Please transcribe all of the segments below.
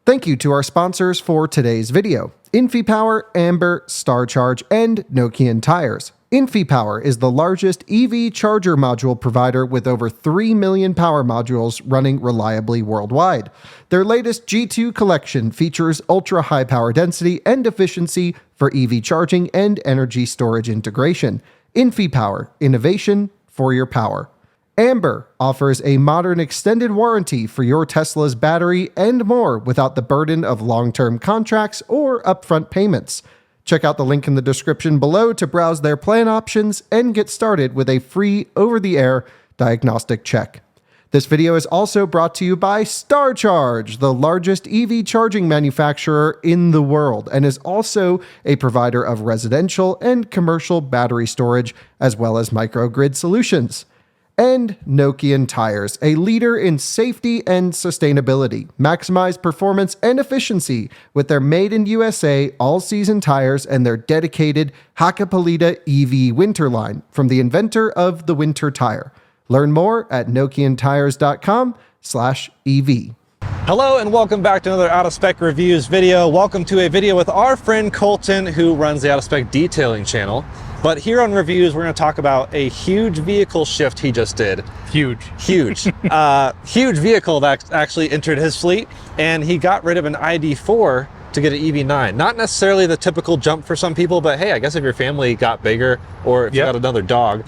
Thank you to our sponsors for today's video: InfyPower, Amber, StarCharge, and Nokian Tyres. InfyPower is the largest EV charger module provider with over 3 million power modules running reliably worldwide. Their latest G2 collection features ultra-high power density and efficiency for EV charging and energy storage integration. InfyPower, innovation for your power. Amber offers a modern extended warranty for your Tesla's battery and more without the burden of long-term contracts or upfront payments. Check out the link in the description below to browse their plan options and get started with a free over-the-air diagnostic check. This video is also brought to you by StarCharge, the largest EV charging manufacturer in the world, and is also a provider of residential and commercial battery storage as well as microgrid solutions. And Nokian Tyres, a leader in safety and sustainability. Maximize performance and efficiency with their made-in-USA all-season tires and their dedicated Hakkapeliitta EV winter line from the inventor of the winter tire. Learn more at nokiantyres.com/EV. Hello and welcome back to another Out of Spec Reviews video. Welcome to a video with our friend Coleton, who runs the Out of Spec detailing channel. But here on Reviews, we're going to talk about a huge vehicle shift he just did. Huge vehicle that actually entered his fleet, and he got rid of an ID.4 to get an EV9. Not necessarily the typical jump for some people, but hey, I guess if your family got bigger or if you got another dog,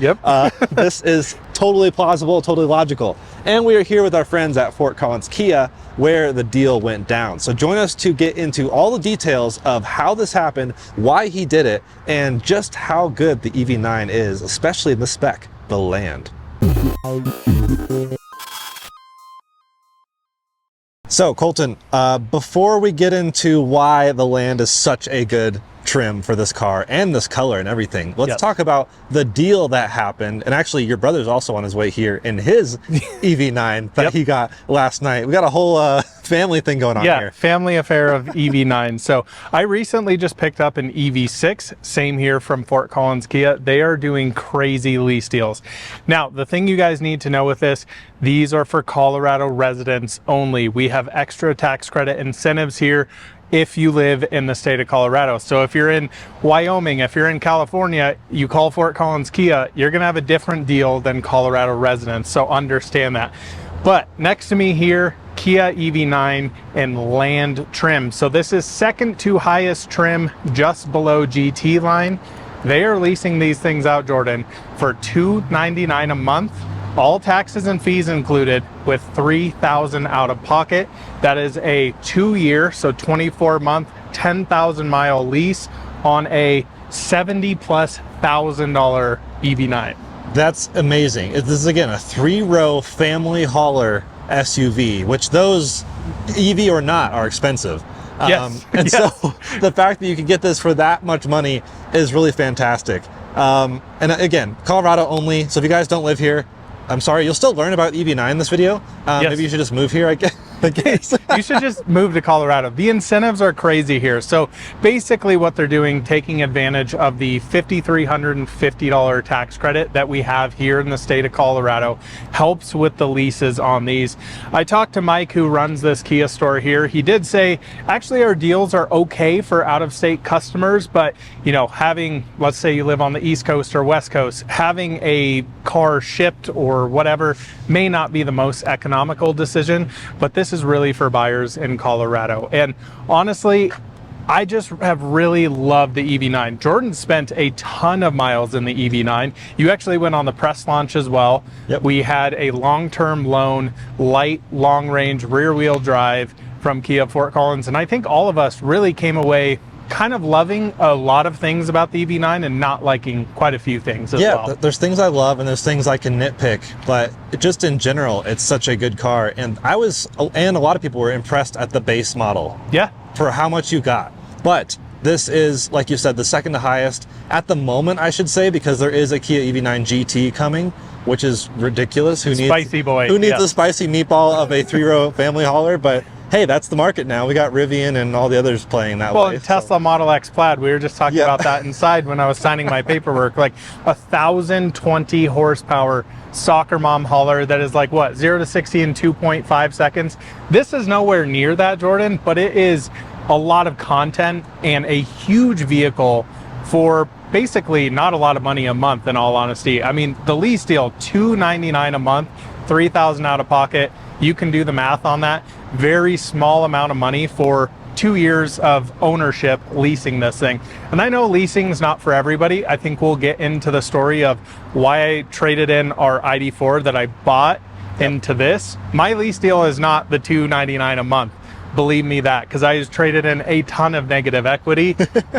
this is totally plausible, totally logical. And we are here with our friends at Fort Collins Kia, where the deal went down. So join us to get into all the details of how this happened, why he did it, and just how good the EV9 is, especially in the spec, the Land. So Coleton, before we get into why the Land is such a good trim for this car and this color and everything, let's talk about the deal that happened. And actually your brother's also on his way here in his EV9 that he got last night. We got a whole family thing going on here. Yeah, family affair of EV9. So I recently just picked up an EV6, same here from Fort Collins Kia. They are doing crazy lease deals. Now, the thing you guys need to know with this, these are for Colorado residents only. We have extra tax credit incentives here if you live in the state of Colorado. So if you're in Wyoming, if you're in California, you call Fort Collins Kia, you're gonna have a different deal than Colorado residents, so understand that. But next to me here, Kia EV9 and Land trim. So this is second to highest trim, just below GT line. They are leasing these things out, Jordan, for $299 a month, all taxes and fees included, with $3,000 out of pocket. That is a 2-year, so 24-month, 10,000-mile lease on a $70,000+ EV9. That's amazing. This is, again, a 3-row family hauler SUV, which those, EV or not, are expensive. So the fact that you can get this for that much money is really fantastic. And again, Colorado only, so if you guys don't live here, I'm sorry, you'll still learn about EV9 in this video. Maybe you should just move here, I guess. You should just move to Colorado. The incentives are crazy here. So basically what they're doing, taking advantage of the $5,350 tax credit that we have here in the state of Colorado, helps with the leases on these. I talked to Mike, who runs this Kia store here. He did say, actually our deals are okay for out-of-state customers, but you know, having, let's say you live on the East Coast or West Coast, having a car shipped or whatever may not be the most economical decision, but this is really for buyers in Colorado. And honestly, I just have really loved the EV9. Jordan spent a ton of miles in the EV9. You actually went on the press launch as well. We had a long-term loan, light, long-range, rear-wheel drive from Kia Fort Collins, and I think all of us really came away kind of loving a lot of things about the EV9 and not liking quite a few things as well. There's things I love and there's things I can nitpick, but just in general, it's such a good car. And a lot of people were impressed at the base model. For how much you got. But this is, like you said, the second to highest at the moment, I should say, because there is a Kia EV9 GT coming, which is ridiculous. Who needs a spicy meatball of a 3-row family hauler? But hey, that's the market now. We got Rivian and all the others playing that well, way. Tesla Model X Plaid, we were just talking about that inside when I was signing my paperwork. Like 1,020 horsepower soccer mom hauler that is like, what, 0 to 60 in 2.5 seconds. This is nowhere near that, Jordan, but it is a lot of content and a huge vehicle for basically not a lot of money a month, in all honesty. I mean, the lease deal, $299 a month, $3,000 out of pocket. You can do the math on that. Very small amount of money for 2 years of ownership leasing this thing. And I know leasing is not for everybody. I think we'll get into the story of why I traded in our ID.4 that I bought into this. My lease deal is not the $299 a month. Believe me that, because I just traded in a ton of negative equity,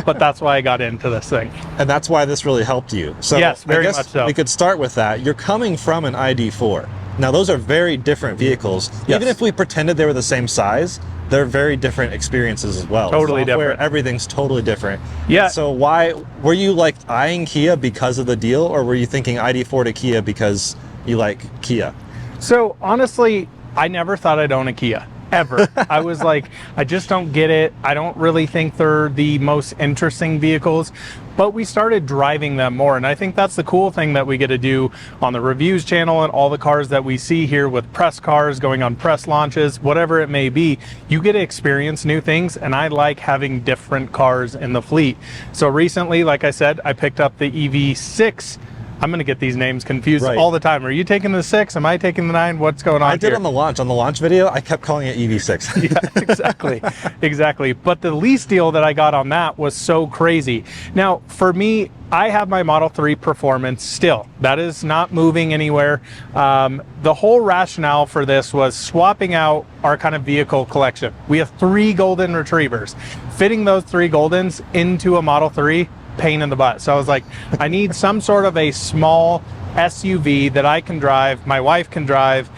but that's why I got into this thing. And that's why this really helped you. So yes, very I guess much so. We could start with that. You're coming from an ID.4. Now those are very different vehicles. Yes. Even if we pretended they were the same size, they're very different experiences as well. Totally Software, different. Everything's totally different. Yeah. So why were you like eyeing Kia because of the deal, or were you thinking ID.4 to Kia because you like Kia? So honestly, I never thought I'd own a Kia. Ever. I was like, I just don't get it. I don't really think they're the most interesting vehicles, but we started driving them more. And I think that's the cool thing that we get to do on the reviews channel, and all the cars that we see here with press cars going on press launches, whatever it may be, you get to experience new things. And I like having different cars in the fleet. So recently, like I said, I picked up the EV6. I'm going to get these names confused all the time. Are you taking the 6? Am I taking the 9? What's going on I did here? on the launch video. I kept calling it EV6. Yeah, exactly. Exactly. But the lease deal that I got on that was so crazy. Now, for me, I have my Model 3 Performance still. That is not moving anywhere. The whole rationale for this was swapping out our kind of vehicle collection. We have 3 golden retrievers. Fitting those 3 goldens into a Model 3, pain in the butt. So I was like, I need some sort of a small SUV that I can drive, my wife can drive,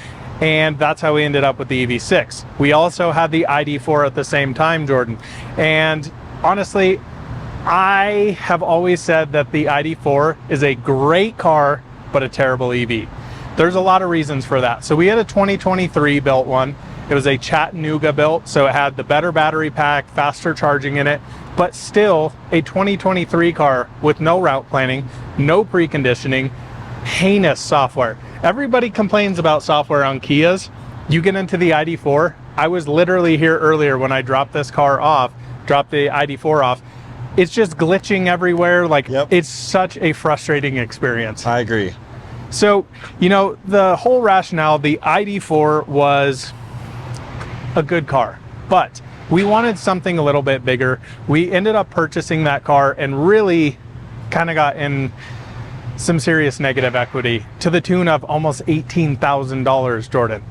and that's how we ended up with the EV6. We also had the ID.4 at the same time, Jordan. And honestly, I have always said that the ID.4 is a great car, but a terrible EV. There's a lot of reasons for that. So we had a 2023 built one. It was a Chattanooga built, so it had the better battery pack, faster charging in it, but still a 2023 car with no route planning, no preconditioning, heinous software. Everybody complains about software on Kias. You get into the ID.4. I was literally here earlier when I dropped this car off, dropped the ID.4 off. It's just glitching everywhere. Like, It's such a frustrating experience. I agree. So, you know, the whole rationale, the ID.4 was a good car, but we wanted something a little bit bigger. We ended up purchasing that car and really kind of got in some serious negative equity to the tune of almost $18,000, Jordan.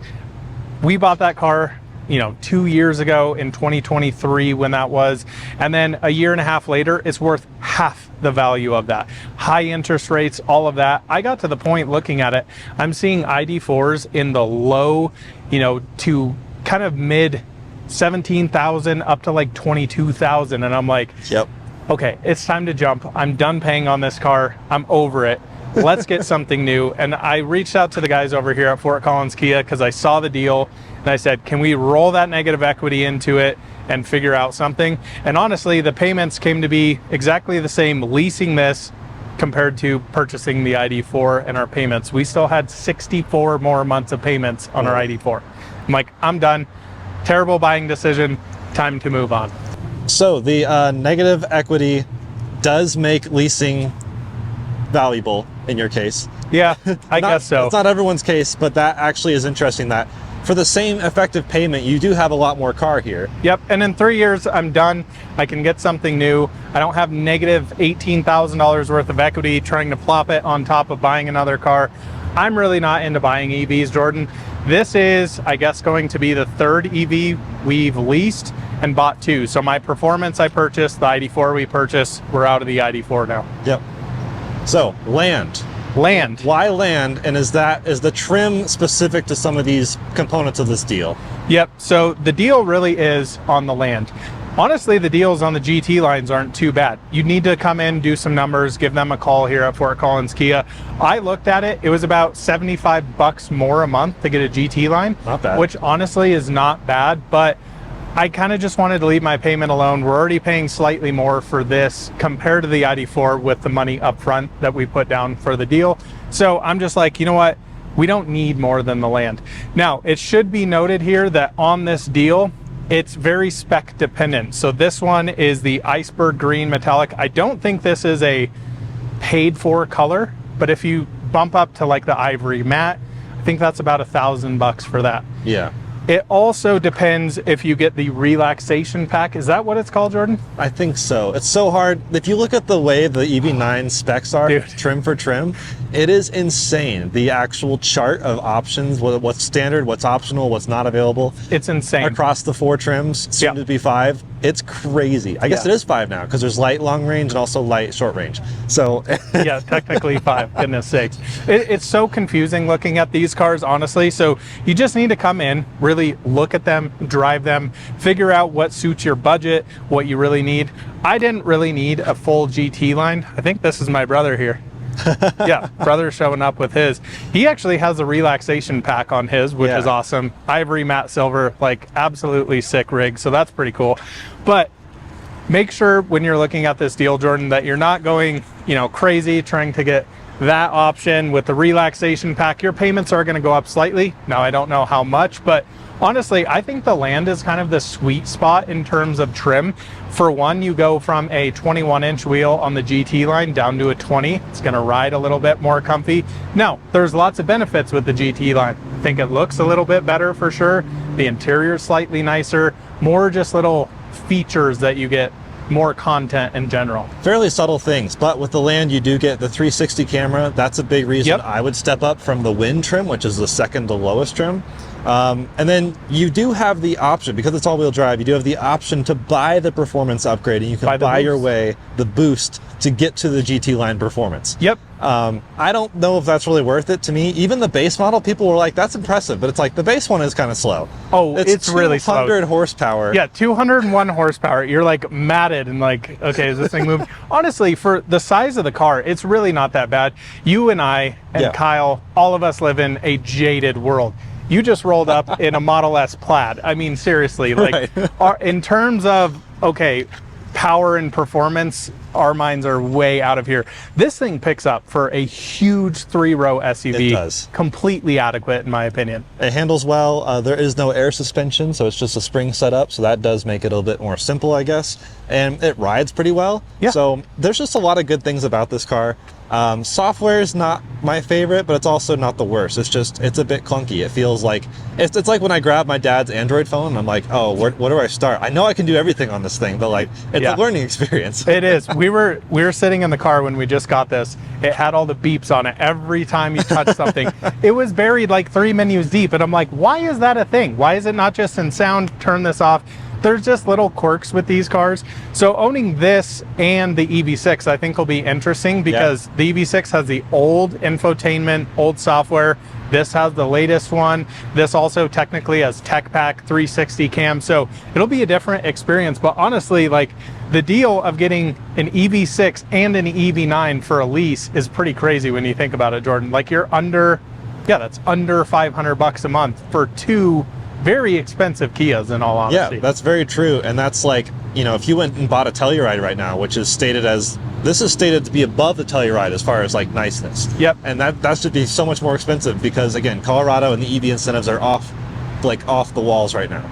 We bought that car, you know, 2 years ago in 2023 when that was, and then a year and a half later, it's worth half the value of that. High interest rates, all of that. I got to the point looking at it, I'm seeing ID.4s in the low, you know, to kind of mid 17,000 up to like 22,000, and I'm like, okay, it's time to jump. I'm done paying on this car. I'm over it. Let's get something new. And I reached out to the guys over here at Fort Collins Kia because I saw the deal, and I said, can we roll that negative equity into it and figure out something? And honestly, the payments came to be exactly the same leasing this compared to purchasing the ID.4, and our payments. We still had 64 more months of payments on our ID.4. I'm like, I'm done. Terrible buying decision. Time to move on. So the negative equity does make leasing valuable in your case. Yeah, I guess so. It's not everyone's case, but that actually is interesting that for the same effective payment, you do have a lot more car here. Yep, and in 3 years, I'm done. I can get something new. I don't have negative $18,000 worth of equity trying to plop it on top of buying another car. I'm really not into buying EVs, Jordan. This is, I guess, going to be the 3rd EV we've leased and bought 2. So my Performance I purchased, the ID.4 we purchased, we're out of the ID.4 now. Yep. So land. Why land? And is the trim specific to some of these components of this deal? Yep. So the deal really is on the land. Honestly, the deals on the GT lines aren't too bad. You need to come in, do some numbers, give them a call here at Fort Collins Kia. I looked at it, it was about 75 bucks more a month to get a GT line. Not bad. Which honestly is not bad, but I kind of just wanted to leave my payment alone. We're already paying slightly more for this compared to the ID.4 with the money up front that we put down for the deal. So I'm just like, you know what? We don't need more than the land. Now, it should be noted here that on this deal, it's very spec dependent. So this one is the iceberg green metallic. I don't think this is a paid for color, but if you bump up to like the ivory matte, I think that's about $1,000 for that. Yeah. It also depends if you get the relaxation pack. Is that what it's called, Jordan? I think so. It's so hard. If you look at the way the EV9 specs are, Dude. trim for trim, it is insane. The actual chart of options, what's standard, what's optional, what's not available. It's insane. Across the 4 trims, soon to be 5. It's crazy. I guess it is 5 now, because there's light long range and also light short range. So yeah, technically 5, goodness sakes. It's so confusing looking at these cars, honestly. So you just need to come in, really look at them, drive them, figure out what suits your budget, what you really need. I didn't really need a full GT line. I think this is my brother here. Yeah, brother showing up with his. He actually has a relaxation pack on his, which is awesome. Ivory matte silver, like absolutely sick rig. So that's pretty cool. But make sure when you're looking at this deal, Jordan, that you're not going, you know, crazy trying to get that option with the relaxation pack. Your payments are going to go up slightly. Now, I don't know how much, but honestly, I think the land is kind of the sweet spot in terms of trim. For one, you go from a 21-inch wheel on the GT line down to a 20. It's going to ride a little bit more comfy. Now, there's lots of benefits with the GT line. I think it looks a little bit better for sure. The interior is slightly nicer, more just little features that you get, more content in general. Fairly subtle things, but with the land you do get the 360 camera. That's a big reason I would step up from the Wind trim, which is the second to lowest trim. And then you do have the option, because it's all-wheel drive, you do have the option to buy the performance upgrade, and you can buy your way the boost to get to the GT line performance. Yep. I don't know if that's really worth it to me. Even the base model, people were like, that's impressive, but it's like the base one is kind of slow. Oh, it's really slow. 200 horsepower. Yeah, 201 horsepower. You're like matted and like, okay, is this thing moving? Honestly, for the size of the car, it's really not that bad. You and I and Kyle, all of us live in a jaded world. You just rolled up in a Model S Plaid. I mean, seriously, like in terms of, okay, power and performance, our minds are way out of here. This thing picks up for a huge 3-row SUV. It does. Completely adequate, in my opinion. It handles well. There is no air suspension, so it's just a spring setup, so that does make it a little bit more simple, I guess. And it rides pretty well. Yeah. So there's just a lot of good things about this car. Software is not my favorite, but it's also not the worst. It's just, it's a bit clunky. It feels like, it's like when I grab my dad's Android phone and I'm like, oh, where do I start? I know I can do everything on this thing, but like, it's a learning experience. It is. We were sitting in the car when we just got this. It had all the beeps on it every time you touch something. It was buried like 3 menus deep, and I'm like, why is that a thing? Why is it not just in sound, turn this off? There's just little quirks with these cars. So owning this and the EV6, I think will be interesting, because the EV6 has the old infotainment, old software. This has the latest one. This also technically has Tech Pack 360 cam. So it'll be a different experience. But honestly, like, the deal of getting an EV6 and an EV9 for a lease is pretty crazy when you think about it, Jordan. Like, you're under, that's under $500 a month for 2 very expensive Kias, in all honesty. Yeah, that's very true. And that's like, you know, if you went and bought a Telluride right now, which is stated as, this is stated to be above the Telluride as far as like niceness. Yep. And that should be so much more expensive, because again, Colorado and the EV incentives are off the walls right now.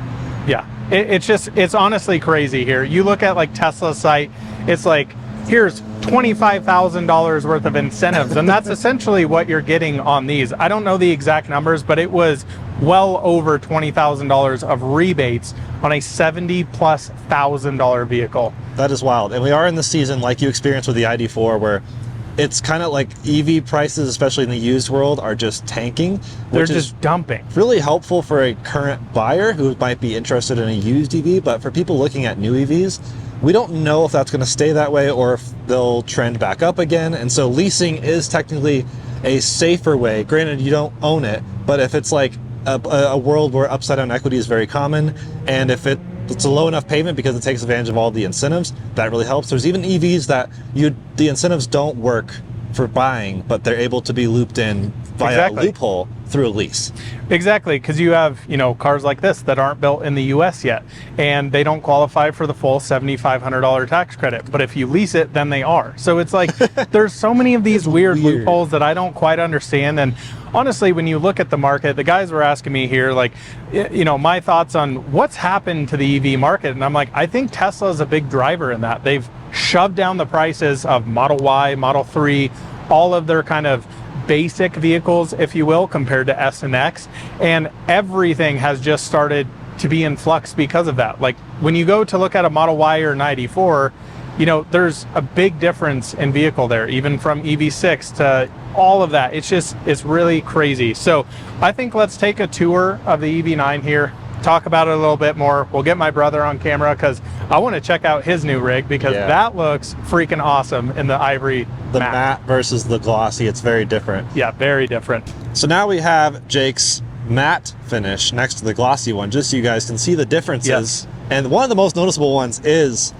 Yeah, it's honestly crazy here. You look at like Tesla's site, it's like, here's $25,000 worth of incentives, and that's essentially what you're getting on these. I don't know the exact numbers, but it was well over $20,000 of rebates on a $70,000+ vehicle. That is wild. And we are in the season, like you experienced with the ID.4, where it's kind of like EV prices, especially in the used world, are just tanking. They're just dumping. Really helpful for a current buyer who might be interested in a used EV, but for people looking at new EVs, we don't know if that's going to stay that way or if they'll trend back up again. And so leasing is technically a safer way. Granted, you don't own it, but if it's like a world where upside down equity is very common, and if it's a low enough payment because it takes advantage of all the incentives, that really helps. There's even EVs that the incentives don't work for buying, but they're able to be looped in via a loophole through a lease. Exactly, because you have, you know, cars like this that aren't built in the US yet, and they don't qualify for the full $7,500 tax credit. But if you lease it, then they are. So it's like, there's so many of these weird loopholes that I don't quite understand. And honestly, when you look at the market, the guys were asking me here, like, you know, my thoughts on what's happened to the EV market. And I'm like, I think Tesla is a big driver in that. They've shoved down the prices of Model Y, Model 3, all of their kind of basic vehicles, if you will, compared to S and X, and everything has just started to be in flux because of that. Like when you go to look at a Model Y or an ID.4, you know, there's a big difference in vehicle there, even from EV6 to all of that. It's just, it's really crazy. So I think let's take a tour of the EV9 here, talk about it a little bit more. We'll get my brother on camera because I want to check out his new rig, because that looks freaking awesome in the ivory matte versus the glossy. It's very different. Yeah, very different. So now we have Jake's matte finish next to the glossy one, just so you guys can see the differences. Yes. And one of the most noticeable ones is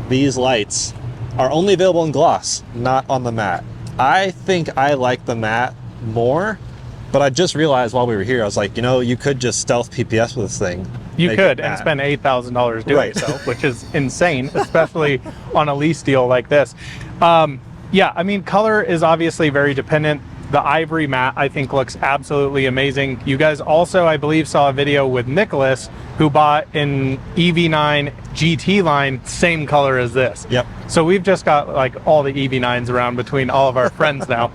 these lights are only available in gloss, not on the matte. I think I like the matte more, but I just realized while we were here, I was like, you know, you could just stealth PPS with this thing. You could, and spend $8,000 doing so, which is insane, especially on a lease deal like this. Yeah, I mean, color is obviously very dependent. The ivory matte, I think, looks absolutely amazing. You guys also, I believe, saw a video with Nicholas, who bought an EV9 GT line, same color as this. Yep. So we've just got like all the EV9s around between all of our friends now.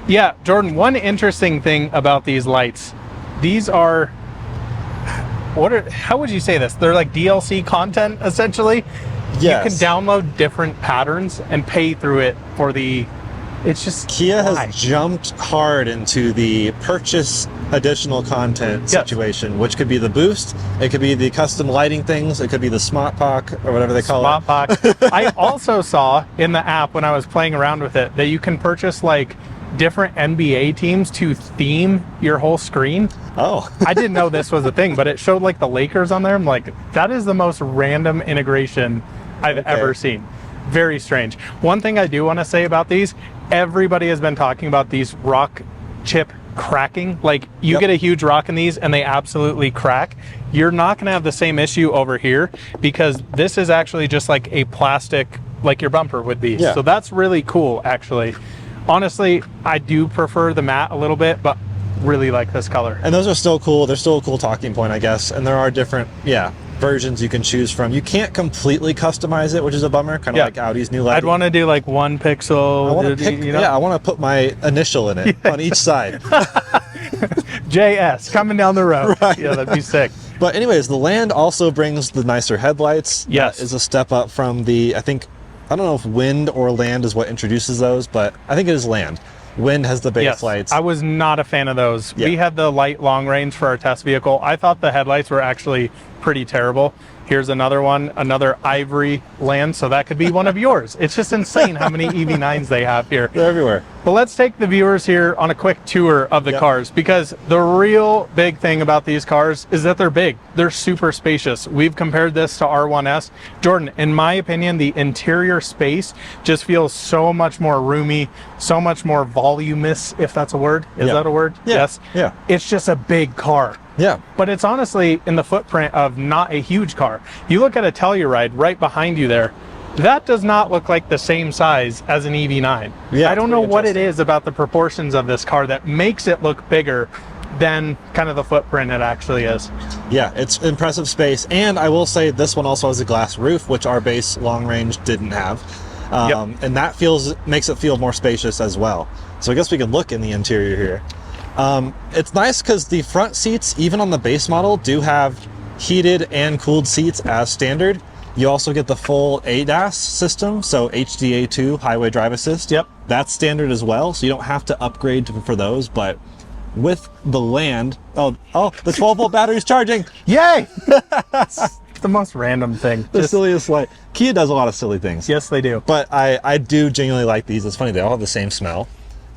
Yeah, Jordan, one interesting thing about these lights, these are, how would you say this? They're like DLC content, essentially. Yes. You can download different patterns and pay through it for the, it's just Kia has jumped hard into the purchase additional content situation, which could be the boost, it could be the custom lighting things, it could be the Smart Pack or whatever they call it. Smart Pack. I also saw in the app when I was playing around with it that you can purchase like different NBA teams to theme your whole screen. Oh. I didn't know this was a thing, but it showed like the Lakers on there. I'm like, that is the most random integration I've ever seen. Very strange. One thing I do want to say about these, everybody has been talking about these rock chip cracking. Like you get a huge rock in these and they absolutely crack. You're not going to have the same issue over here, because this is actually just like a plastic, like your bumper would be. So that's really cool, actually. Honestly, I do prefer the matte a little bit, but really like this color. And those are still cool. They're still a cool talking point, I guess. And there are different, versions you can choose from. You can't completely customize it, which is a bummer, kind of like Audi's new lighting. I'd want to do like 1 pixel. I want to pick, I want to put my initial in it on each side. JS coming down the road. Right. Yeah, that'd be sick. But anyways, the Land also brings the nicer headlights. Yes. That is a step up from the, I don't know if Wind or Land is what introduces those, but I think it is Land. Wind has the base lights. I was not a fan of those. We had the light long range for our test vehicle. I thought the headlights were actually pretty terrible. Here's another one, another ivory Land, so that could be one of yours. It's just insane how many EV9s they have here. They're everywhere. But let's take the viewers here on a quick tour of the cars, because the real big thing about these cars is that they're big. They're super spacious. We've compared this to R1S. Jordan, in my opinion, the interior space just feels so much more roomy, so much more voluminous, if that's a word. Is that a word? Yes. Yeah. It's just a big car. Yeah. But it's honestly in the footprint of not a huge car. You look at a Telluride right behind you there, that does not look like the same size as an EV9. Yeah, I don't know what it is about the proportions of this car that makes it look bigger than kind of the footprint it actually is. Yeah, it's impressive space. And I will say this one also has a glass roof, which our base long range didn't have. And that makes it feel more spacious as well. So I guess we can look in the interior here. It's nice because the front seats, even on the base model, do have heated and cooled seats as standard. You also get the full ADAS system, so HDA2, Highway Drive Assist. That's standard as well, so you don't have to upgrade for those. But with the Land, the 12-volt battery's charging. Yay! It's the most random thing. The silliest light. Kia does a lot of silly things. Yes, they do. But I do genuinely like these. It's funny, they all have the same smell.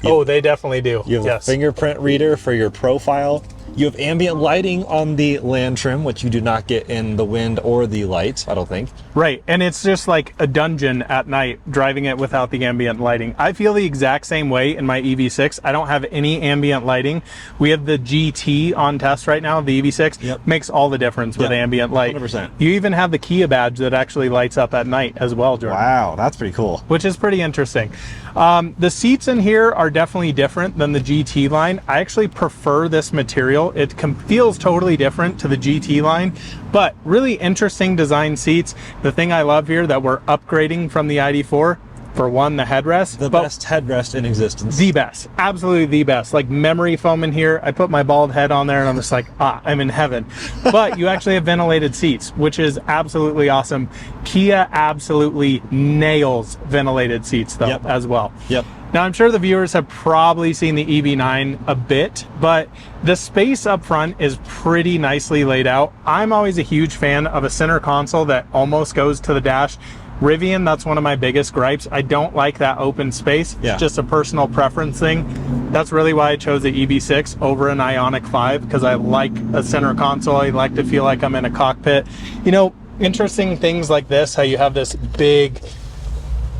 They definitely do. You have a fingerprint reader for your profile. You have ambient lighting on the land trim, which you do not get in the wind or the light, I don't think. Right, and it's just like a dungeon at night driving it without the ambient lighting. I feel the exact same way in my EV6. I don't have any ambient lighting. We have the GT on test right now, the EV6. Yep. Makes all the difference with ambient light. 100%. You even have the Kia badge that actually lights up at night as well, Jordan. Wow, that's pretty cool. Which is pretty interesting. The seats in here are definitely different than the GT line. I actually prefer this material. It feels totally different to the GT line, but really interesting design seats. The thing I love here that we're upgrading from the ID.4, for one, the headrest. The best headrest in existence. The best, absolutely the best. Like memory foam in here. I put my bald head on there and I'm just like, I'm in heaven. But you actually have ventilated seats, which is absolutely awesome. Kia absolutely nails ventilated seats though, as well. Yep. Now, I'm sure the viewers have probably seen the EV9 a bit, but the space up front is pretty nicely laid out. I'm always a huge fan of a center console that almost goes to the dash. Rivian, that's one of my biggest gripes. I don't like that open space. Yeah. It's just a personal preference thing. That's really why I chose the EV6 over an Ioniq 5, because I like a center console. I like to feel like I'm in a cockpit. You know, interesting things like this, how you have this big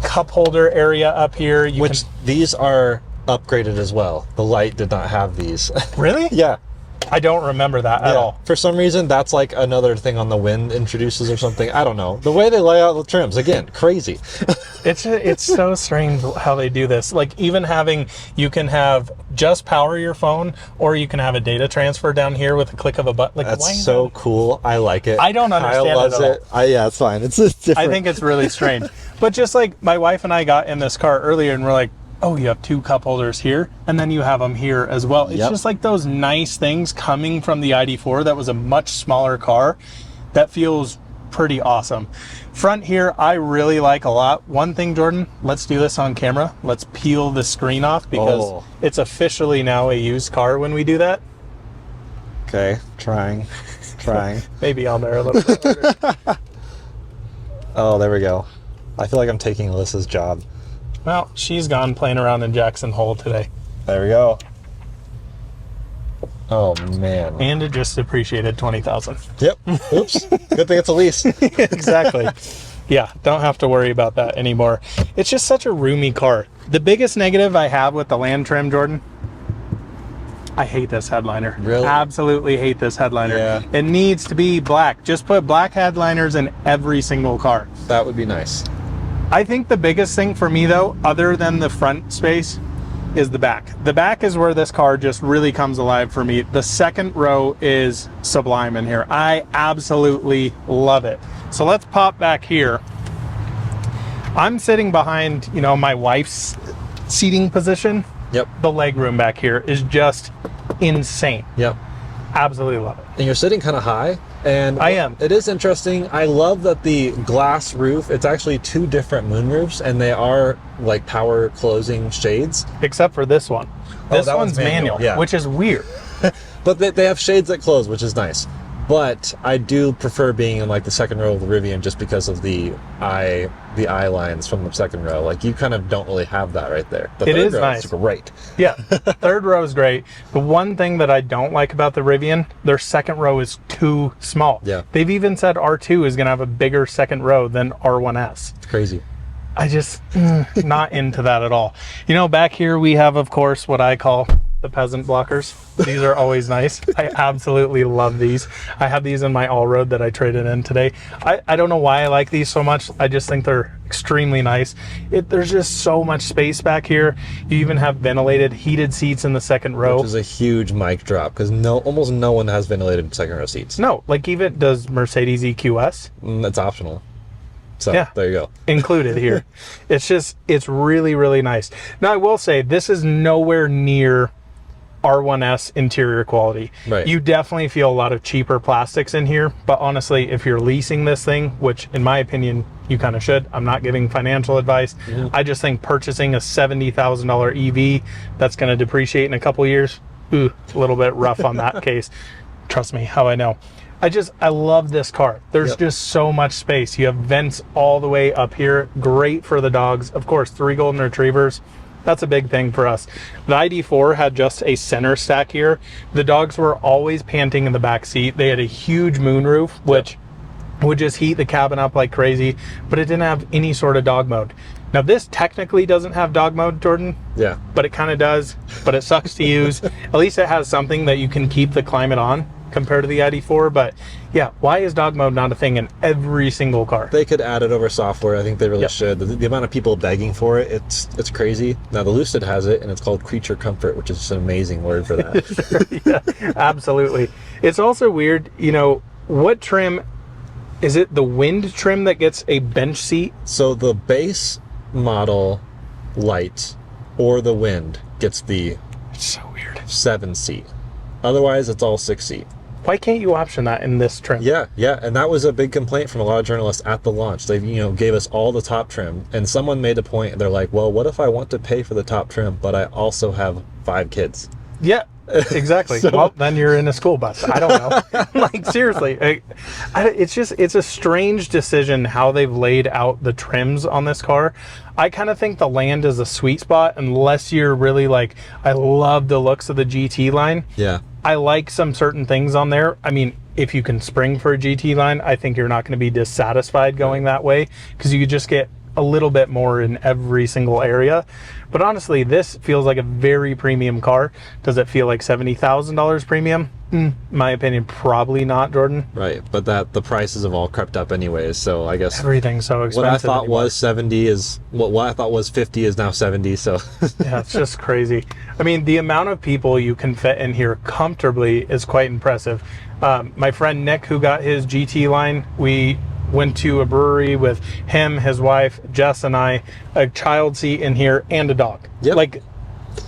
cup holder area up here. These are upgraded as well. The light did not have these. Really? Yeah. I don't remember that at all. For some reason, that's like another thing on the wind introduces or something. I don't know. The way they lay out the trims, again, crazy. It's so strange how they do this. Like even you can have just power your phone, or you can have a data transfer down here with a click of a button. Like, that's so cool. I like it. I don't understand Kyle loves it. Yeah, it's fine. It's different. I think it's really strange. But just like my wife and I got in this car earlier and we're like, oh, you have two cup holders here, and then you have them here as well. It's just like those nice things coming from the ID.4 that was a much smaller car that feels pretty awesome. Front here, I really like a lot. One thing, Jordan, let's do this on camera. Let's peel the screen off because it's officially now a used car when we do that. Okay, trying. Maybe on there a little bit harder. Oh, there we go. I feel like I'm taking Alyssa's job. Well, she's gone playing around in Jackson Hole today. There we go. Oh, man. And it just appreciated 20,000. Yep. Oops. Good thing it's a lease. Exactly. Yeah, don't have to worry about that anymore. It's just such a roomy car. The biggest negative I have with the land trim, Jordan, I hate this headliner. Really? Absolutely hate this headliner. Yeah. It needs to be black. Just put black headliners in every single car. That would be nice. I think the biggest thing for me though, other than the front space, is the back. The back is where this car just really comes alive for me. The second row is sublime in here. I absolutely love it. So let's pop back here. I'm sitting behind, you know, my wife's seating position. Yep. The leg room back here is just insane. Yep. Absolutely love it. And you're sitting kind of high. And I am. It is interesting. I love that the glass roof, it's actually two different moonroofs, and they are like power closing shades. Except for this one. This one's manual, which is weird. But they have shades that close, which is nice. But I do prefer being in like the second row of the Rivian just because of the eye lines from the second row. Like you kind of don't really have that right there. The it third is row nice. Is great. Yeah, third row is great. The one thing that I don't like about the Rivian, their second row is too small. Yeah. They've even said R2 is going to have a bigger second row than R1S. It's crazy. I just not into that at all. You know, back here we have, of course, what I call the peasant blockers. These are always nice. I absolutely love these. I have these in my all-road that I traded in today. I don't know why I like these so much. I just think they're extremely nice. There's just so much space back here. You even have ventilated heated seats in the second row. Which is a huge mic drop because almost no one has ventilated second row seats. No, like even does Mercedes EQS? That's optional. So yeah, there you go. Included here. It's really, really nice. Now I will say this is nowhere near R1S interior quality. Right. You definitely feel a lot of cheaper plastics in here, but honestly, if you're leasing this thing, which in my opinion, you kind of should, I'm not giving financial advice. I just think purchasing a $70,000 EV that's going to depreciate in a couple years, a little bit rough on that case. Trust me, how I know. I love this car. There's just so much space. You have vents all the way up here. Great for the dogs. Of course, 3 golden retrievers. That's a big thing for us. The ID.4 had just a center stack here. The dogs were always panting in the back seat. They had a huge moonroof, which would just heat the cabin up like crazy, but it didn't have any sort of dog mode. Now this technically doesn't have dog mode, Jordan. Yeah. But it kind of does, but it sucks to use. At least it has something that you can keep the climate on compared to the ID.4. But yeah, why is dog mode not a thing in every single car? They could add it over software. I think they really should. The amount of people begging for it, it's crazy. Now the Lucid has it, and it's called Creature Comfort, which is just an amazing word for that. Yeah, absolutely. It's also weird, you know, what trim is it? The Wind trim that gets a bench seat? So the base model Light or the Wind gets the It's so weird. 7-seat. Otherwise, it's all 6-seat. Why can't you option that in this trim? Yeah, and that was a big complaint from a lot of journalists at the launch. They, gave us all the top trim, and someone made a point. They're like, "Well, what if I want to pay for the top trim, but I also have 5 kids?" Yeah, exactly. So, well, then you're in a school bus. I don't know. Like, seriously, it's a strange decision how they've laid out the trims on this car. I kind of think the Land is a sweet spot unless you're really like, I love the looks of the GT line. Yeah. I like some certain things on there. I mean, if you can spring for a GT line, I think you're not going to be dissatisfied going that way, because you just get a little bit more in every single area. But honestly, this feels like a very premium car. Does it feel like $70,000 premium? In my opinion, probably not, Jordan. Right, but the prices have all crept up anyways, so I guess Everything's so expensive. what I thought anymore. was 70 is what I thought was 50 is now 70, so Yeah, it's just crazy. I mean, the amount of people you can fit in here comfortably is quite impressive. My friend Nick, who got his GT line, we went to a brewery with him, his wife, Jess, and I, a child seat in here, and a dog. Yep. Like,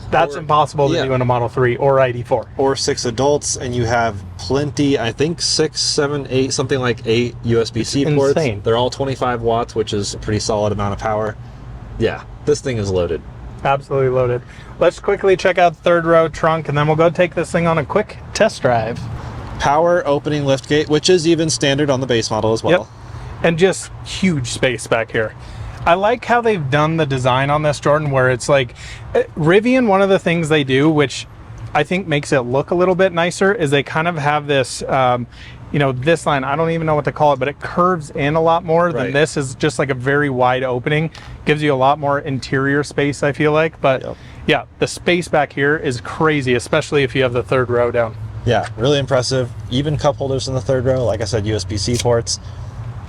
that's impossible to do in a Model 3 or ID.4. or 6 adults, and you have plenty, I think 6, 7, 8, something like 8 USB-C ports. Insane. They're all 25 watts, which is a pretty solid amount of power. Yeah, this thing is loaded. Absolutely loaded. Let's quickly check out third row trunk, and then we'll go take this thing on a quick test drive. Power opening liftgate, which is even standard on the base model as well. Yep. And just huge space back here. I like how they've done the design on this, Jordan, where it's like Rivian, one of the things they do, which I think makes it look a little bit nicer, is they kind of have this, this line, I don't even know what to call it, but it curves in a lot more than this is just like a very wide opening. Gives you a lot more interior space, I feel like. But yeah, the space back here is crazy, especially if you have the third row down. Yeah, really impressive. Even cup holders in the third row. Like I said, USB-C ports.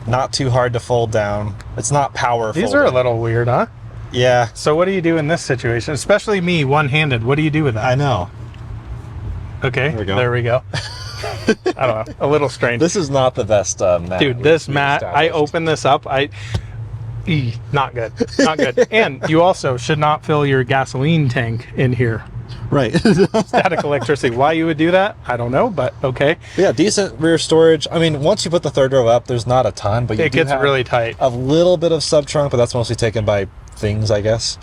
Not too hard to fold down. It's not powerful. These are a little weird, huh? Yeah. So what do you do in this situation? Especially me, one-handed. What do you do with that? I know. Okay, there we go. I don't know, a little strange. This is not the best mat. Dude, this mat, I opened this up, not good, not good. And you also should not fill your gasoline tank in here. Right. Static electricity. Why you would do that, I don't know, but okay. Yeah, decent rear storage. I mean, once you put the third row up, there's not a ton, but it gets really tight. A little bit of sub trunk, but that's mostly taken by things, I guess.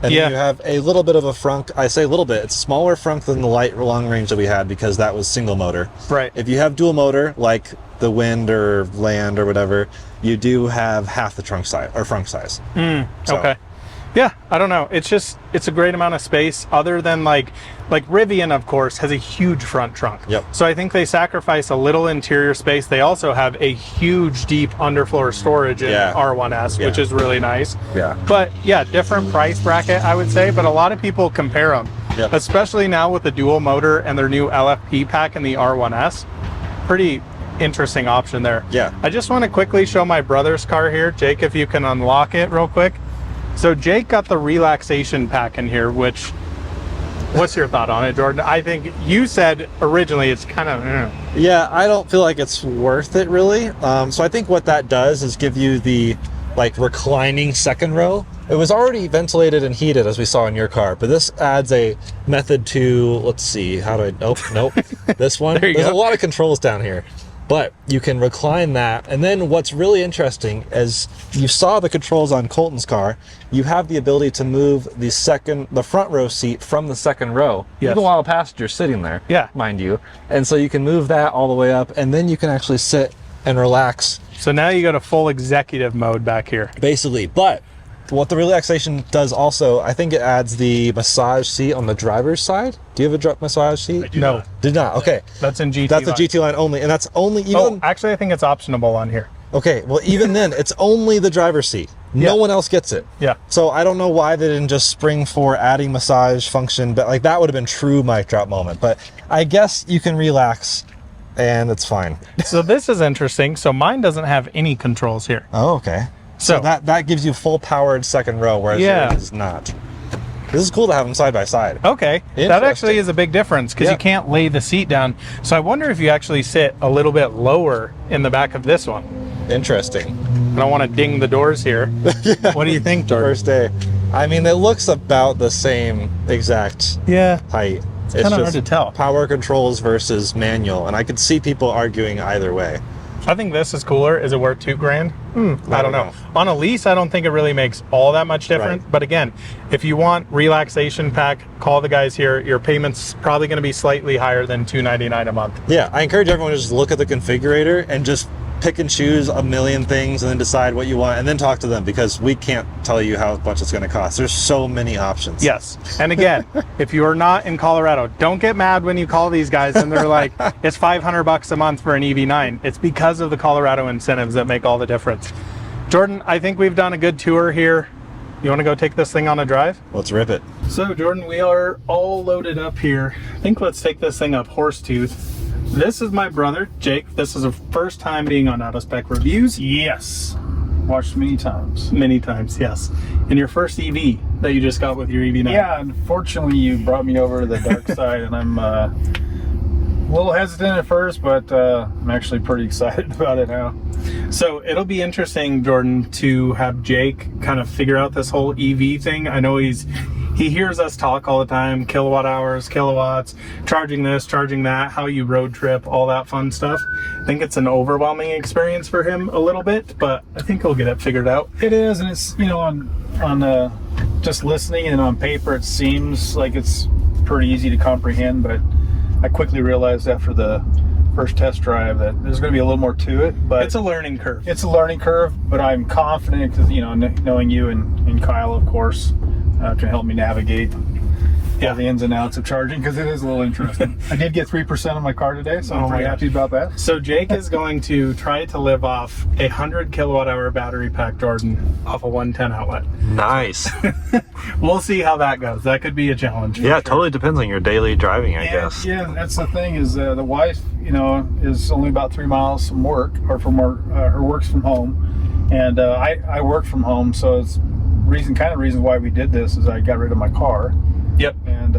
And then you have a little bit of a frunk. I say a little bit. It's a smaller frunk than the light long range that we had, because that was single motor. Right. If you have dual motor, like the Wind or Land or whatever, you do have half the trunk size or frunk size. Okay. Yeah, I don't know. It's just, it's a great amount of space, other than like Rivian, of course, has a huge front trunk. Yep. So I think they sacrifice a little interior space. They also have a huge deep underfloor storage in R1S, which is really nice. Yeah. But yeah, different price bracket, I would say, but a lot of people compare them, especially now with the dual motor and their new LFP pack in the R1S. Pretty interesting option there. Yeah. I just want to quickly show my brother's car here. Jake, if you can unlock it real quick. So Jake got the relaxation pack in here, which, what's your thought on it, Jordan? I think you said originally it's kind of... Yeah, I don't feel like it's worth it, really. So I think what that does is give you the reclining second row. It was already ventilated and heated, as we saw in your car, but this adds a method to, let's see, how do I... Nope. This one. There's a lot of controls down here. But you can recline that, and then what's really interesting is you saw the controls on Coleton's car. You have the ability to move the front row seat from the second row, even while a passenger's sitting there. Yeah, mind you. And so you can move that all the way up, and then you can actually sit and relax. So now you got a full executive mode back here. Basically, but what the relaxation does also, I think it adds the massage seat on the driver's side. Do you have a massage seat? No. Did not. Okay. That's in GT That's line. a GT line only, and that's only even. Oh, actually, I think it's optionable on here. Okay, well, even then, it's only the driver's seat. No one else gets it. Yeah. So I don't know why they didn't just spring for adding massage function, but like that would have been true mic drop moment. But I guess you can relax, and it's fine. So this is interesting. So mine doesn't have any controls here. Oh, okay. So that gives you full powered second row, whereas yours does not. This is cool to have them side by side. Okay, that actually is a big difference because you can't lay the seat down. So I wonder if you actually sit a little bit lower in the back of this one. Interesting. I don't want to ding the doors here. What do you think, Jordan? First day. I mean, it looks about the same exact height. It's kind of hard to tell. Power controls versus manual, and I could see people arguing either way. I think this is cooler. Is it worth $2,000? I don't know. On a lease, I don't think it really makes all that much difference. Right. But again, if you want relaxation pack, call the guys here. Your payment's probably going to be slightly higher than $299 a month. Yeah, I encourage everyone to just look at the configurator and just pick and choose a million things and then decide what you want and then talk to them, because we can't tell you how much it's going to cost. There's so many options. Yes. And again, if you are not in Colorado, don't get mad when you call these guys and they're like, it's $500 a month for an EV9. It's because of the Colorado incentives that make all the difference. Jordan, I think we've done a good tour here. You want to go take this thing on a drive? Let's rip it. So Jordan, we are all loaded up here. I think let's take this thing up Horsetooth. This is my brother, Jake. This is a first time being on Autospec Reviews. Yes. Watched many times. Many times, yes. And your first EV that you just got with your EV9. Yeah, unfortunately you brought me over to the dark side, and I'm a little hesitant at first, but I'm actually pretty excited about it now. So it'll be interesting, Jordan, to have Jake kind of figure out this whole EV thing. I know he hears us talk all the time, kilowatt hours, kilowatts, charging this, charging that, how you road trip, all that fun stuff. I think it's an overwhelming experience for him a little bit, but I think he'll get it figured out. It is, and it's, you know, on just listening and on paper, it seems like it's pretty easy to comprehend, but I quickly realized after the first test drive that there's going to be a little more to it. But it's a learning curve. It's a learning curve, but I'm confident because, you know, knowing you and Kyle, of course, can help me navigate all the ins and outs of charging, because it is a little interesting. I did get 3% on my car today, so I'm pretty happy about that. So Jake is going to try to live off a 100 kilowatt hour battery pack, Jordan, off a 110 outlet. Nice. We'll see how that goes. That could be a challenge. Yeah, it totally depends on your daily driving, I guess. Yeah, that's the thing is the wife, you know, is only about 3 miles from work, or from her works from home, and I work from home, so it's reason why we did this is I got rid of my car. Yep. And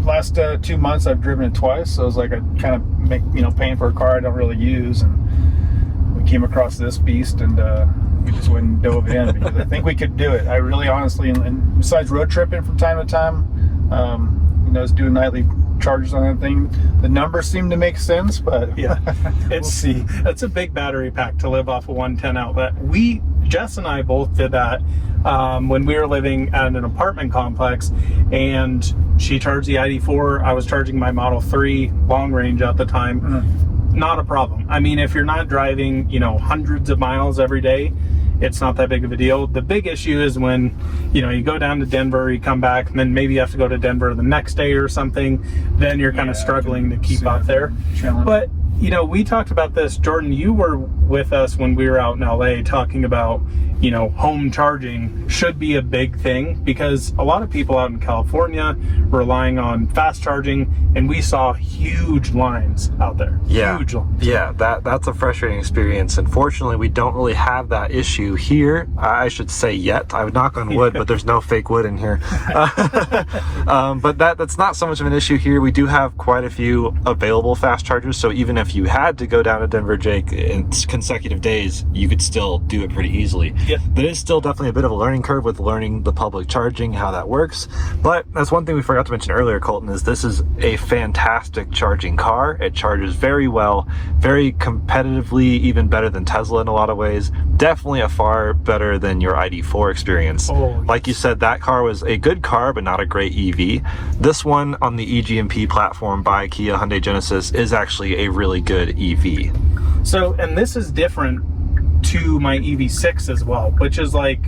last 2 months I've driven it twice, so it's like I kind of paying for a car I don't really use, and we came across this beast, and we just went and dove in because I think we could do it. I really honestly, and besides road tripping from time to time, it's doing nightly charges on that thing. The numbers seem to make sense, but yeah, we'll see. It's a big battery pack to live off a 110 outlet. Jess and I both did that when we were living at an apartment complex, and she charged the ID.4. I was charging my Model 3 long range at the time. Not a problem. I mean, if you're not driving, hundreds of miles every day, it's not that big of a deal. The big issue is when, you go down to Denver, you come back, and then maybe you have to go to Denver the next day or something. Then you're kind of struggling to keep up there. But, we talked about this. Jordan, you were with us when we were out in LA talking about, home charging should be a big thing, because a lot of people out in California relying on fast charging, and we saw huge lines out there. Yeah. Huge lines. Yeah, that's a frustrating experience. Unfortunately, we don't really have that issue here. I should say yet. I would knock on wood, but there's no fake wood in here. But that's not so much of an issue here. We do have quite a few available fast chargers, so even if you had to go down to Denver, Jake, in consecutive days, you could still do it pretty easily. Yeah. But it is still definitely a bit of a learning curve with learning the public charging, how that works. But that's one thing we forgot to mention earlier, Colton, is this is a fantastic charging car. It charges very well, very competitively, even better than Tesla in a lot of ways. Definitely a far better than your ID.4 experience. Like you said, that car was a good car, but not a great EV. This one on the EGMP platform by Kia Hyundai Genesis is actually a really good EV. So, and this is different to my EV6 as well, which is like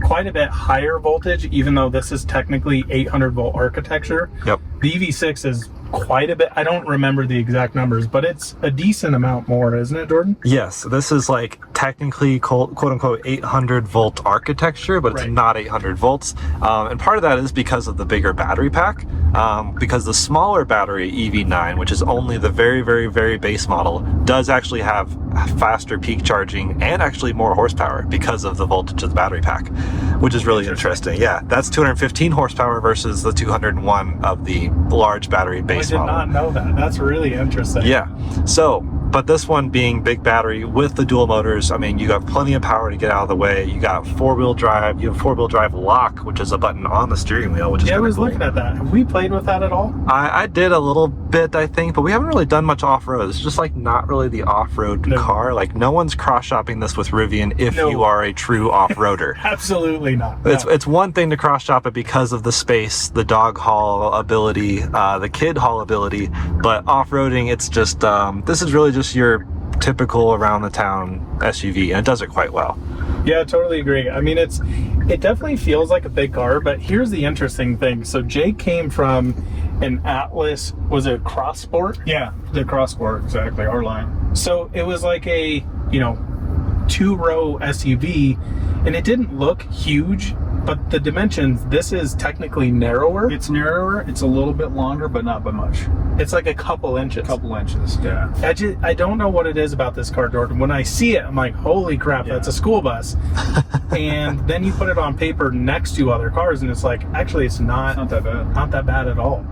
quite a bit higher voltage, even though this is technically 800 volt architecture. Yep. The EV6 is quite a bit. I don't remember the exact numbers, but it's a decent amount more, isn't it, Jordan? Yes, this is like technically quote unquote 800 volt architecture, but it's not 800 volts. And part of that is because of the bigger battery pack. Because the smaller battery EV9, which is only the very, very, very base model, does actually have faster peak charging and actually more horsepower because of the voltage of the battery pack, which is really interesting. Yeah, that's 215 horsepower versus the 201 of the large battery base model. I did not know that. That's really interesting. Yeah. So, but this one being big battery with the dual motors, I mean, you have plenty of power to get out of the way. You got four-wheel drive. You have four-wheel drive lock, which is a button on the steering wheel, which is I was cool. looking at that. Have we played with that at all? I did a little bit, I think, but we haven't really done much off-road. It's just like not really the off-road car. Like no one's cross-shopping this with Rivian if you are a true off-roader. Absolutely not. It's one thing to cross-shop it because of the space, the dog haul ability, the kid haul ability, but off-roading, it's just, this is really just your typical around the town SUV, and it does it quite well. Yeah, totally agree. I mean, it definitely feels like a big car, but here's the interesting thing. So Jake came from an Atlas, was it Cross Sport? Yeah, the Cross Sport, exactly, our line. So it was like a, two-row SUV, and it didn't look huge, but the dimensions, this is technically narrower. It's narrower, it's a little bit longer, but not by much. It's like a couple inches. Yeah. I don't know what it is about this car, Jordan. When I see it, I'm like, holy crap, that's a school bus. And then you put it on paper next to other cars, and it's like, actually, it's not that bad. Not that bad at all.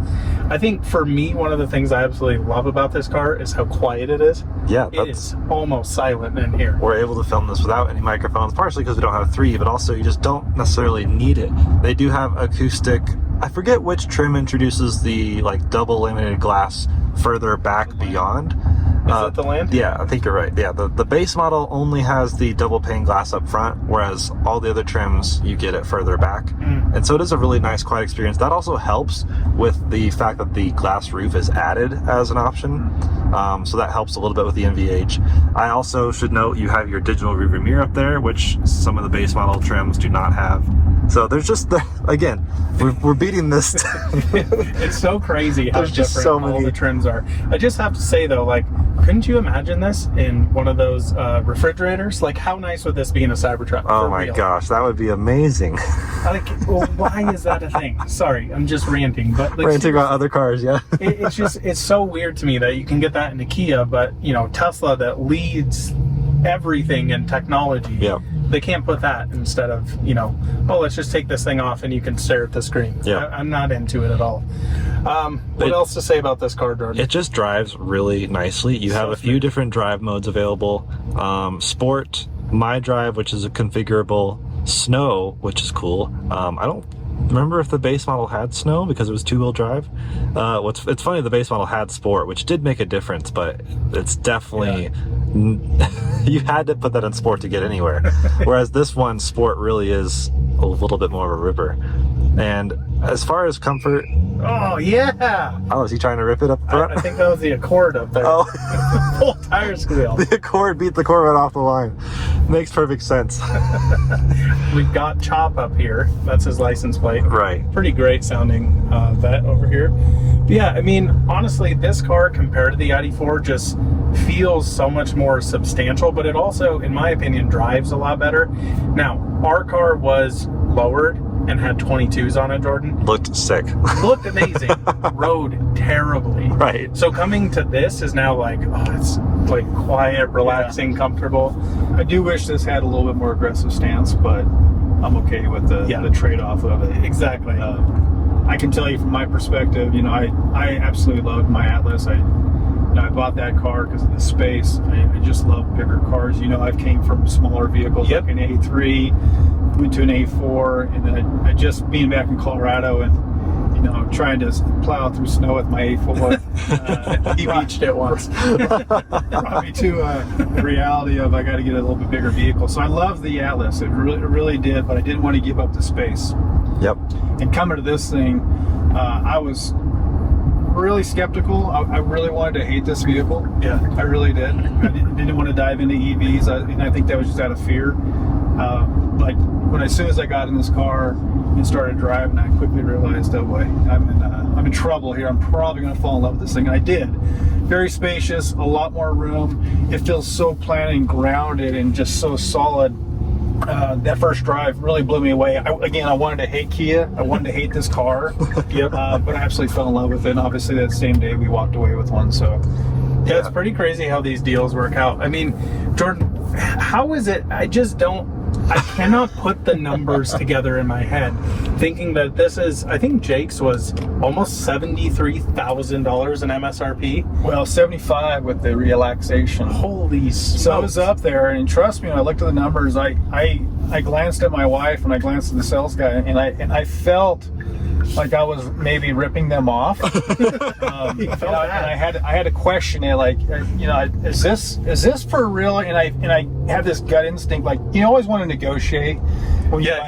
I think for me, one of the things I absolutely love about this car is how quiet it is. Yeah, it is almost silent in here. We're able to film this without any microphones, partially because we don't have three, but also you just don't necessarily need it. They do have acoustic. I forget which trim introduces the like double laminated glass further back beyond. Is that the Land? Yeah, I think you're right. Yeah, the base model only has the double pane glass up front, whereas all the other trims you get it further back. And so it is a really nice quiet experience. That also helps with the fact that the glass roof is added as an option. So that helps a little bit with the NVH. I also should note you have your digital rearview mirror up there, which some of the base model trims do not have. So there's just, again, we're beating this. It's so crazy how There's just different so many. all the trims are. I just have to say though, like, couldn't you imagine this in one of those refrigerators? Like, how nice would this be in a Cybertruck? Oh my gosh, that would be amazing. Like, well, why is that a thing? Sorry, I'm just ranting. But like, Ranting about other cars, yeah. it's so weird to me that you can get that in a Kia, but Tesla that leads everything in technology. Yeah. They can't put that instead of, oh, let's just take this thing off and you can stare at the screen. Yeah. I'm not into it at all. What else to say about this car, Jordan? It just drives really nicely. You have a few different drive modes available. Sport, My Drive, which is a configurable, Snow, which is cool. I don't remember if the base model had Snow because it was two-wheel drive. It's funny, the base model had Sport, which did make a difference, but it's definitely... you had to put that in Sport to get anywhere. Whereas this one, Sport really is a little bit more of a ripper. And as far as comfort... Oh, yeah! Oh, is he trying to rip it up front? I think that was the Accord up there. Oh. Full tire squeal. The Accord beat the Corvette off the line. Makes perfect sense. We've got Chop up here. That's his license plate. Right. Pretty great sounding vet over here. But yeah, I mean, honestly, this car compared to the ID.4 just feels so much more substantial, but it also, in my opinion, drives a lot better. Now, our car was lowered and had 22s on it, Jordan. Looked sick. Looked amazing. Rode terribly. Right. So coming to this is now like, oh, it's like quiet, relaxing, comfortable. I do wish this had a little bit more aggressive stance, but I'm okay with the trade-off of it. Exactly. I can tell you from my perspective, I absolutely loved my Atlas. I bought that car because of the space. I just love bigger cars. I came from smaller vehicles like an A3, went to an A4, and then I just being back in Colorado and trying to plow through snow with my A4. He beached it once. Brought me to the reality of I got to get a little bit bigger vehicle. So I love the Atlas. It really did, but I didn't want to give up the space. Yep. And coming to this thing, I was really skeptical. I really wanted to hate this vehicle. Yeah. I really did. I didn't want to dive into EVs, and I think that was just out of fear. like as soon as I got in this car and started driving, I quickly realized, oh boy, I'm in trouble here. I'm probably going to fall in love with this thing, and I did. Very spacious, a lot more room. It feels so planted and grounded and just so solid. That first drive really blew me away. I wanted to hate Kia. I wanted to hate this car. Yep. But I absolutely fell in love with it. And obviously, that same day we walked away with one. So yeah, it's pretty crazy how these deals work out. I mean, Jordan, how is it? I cannot put the numbers together in my head, thinking that this is, I think Jake's was almost $73,000 in MSRP. Well, 75 with the relaxation. Holy smokes. So I was up there, and trust me, when I looked at the numbers, I glanced at my wife and I glanced at the sales guy, and I felt like I was maybe ripping them off. And I had to question it, like, is this for real? And I had this gut instinct, like, you always want to negotiate.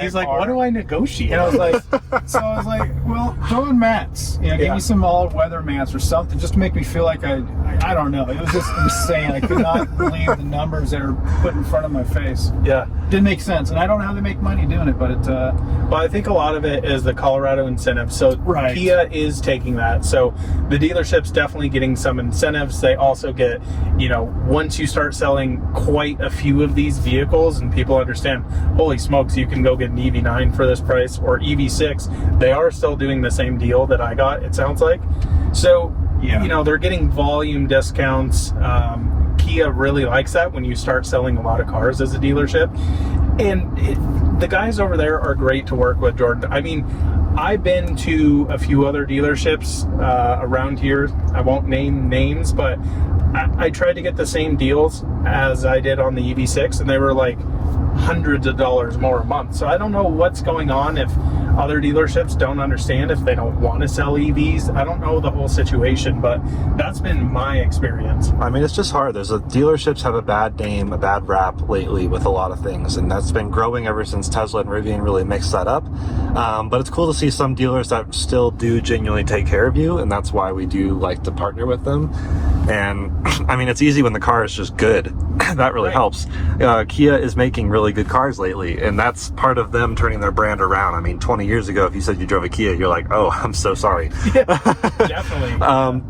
He's like, what do I negotiate? And I was like, well, throw in mats. Give me some all-weather mats or something, just to make me feel like I don't know. It was just insane. I could not believe the numbers that are put in front of my face. Yeah, didn't make sense, and I don't know how they make money doing it, but well, I think a lot of it is the Colorado incentive. So right. Kia is taking that. So the dealership's definitely getting some incentives. They also get, once you start selling quite a few of these vehicles and people understand, holy smokes, you can go get an EV9 for this price, or EV6. They are still doing the same deal that I got, it sounds like. So, they're getting volume discounts. Kia really likes that when you start selling a lot of cars as a dealership. And the guys over there are great to work with, Jordan. I mean, I've been to a few other dealerships around here. I won't name names, but I tried to get the same deals as I did on the EV6, and they were like hundreds of dollars more a month. So I don't know what's going on, if other dealerships don't understand, if they don't want to sell EVs. I don't know the whole situation, but that's been my experience. I mean, it's just hard. Dealerships have a bad name, a bad rap lately with a lot of things, and that's been growing ever since Tesla and Rivian really mixed that up. But it's cool to see some dealers that still do genuinely take care of you, and that's why we do like to partner with them. And I mean, it's easy when the car is just good. That really helps. Kia is making really good cars lately, and that's part of them turning their brand around. I mean, 20 years ago, if you said you drove a Kia, you're like, oh, I'm so sorry. Yeah, definitely.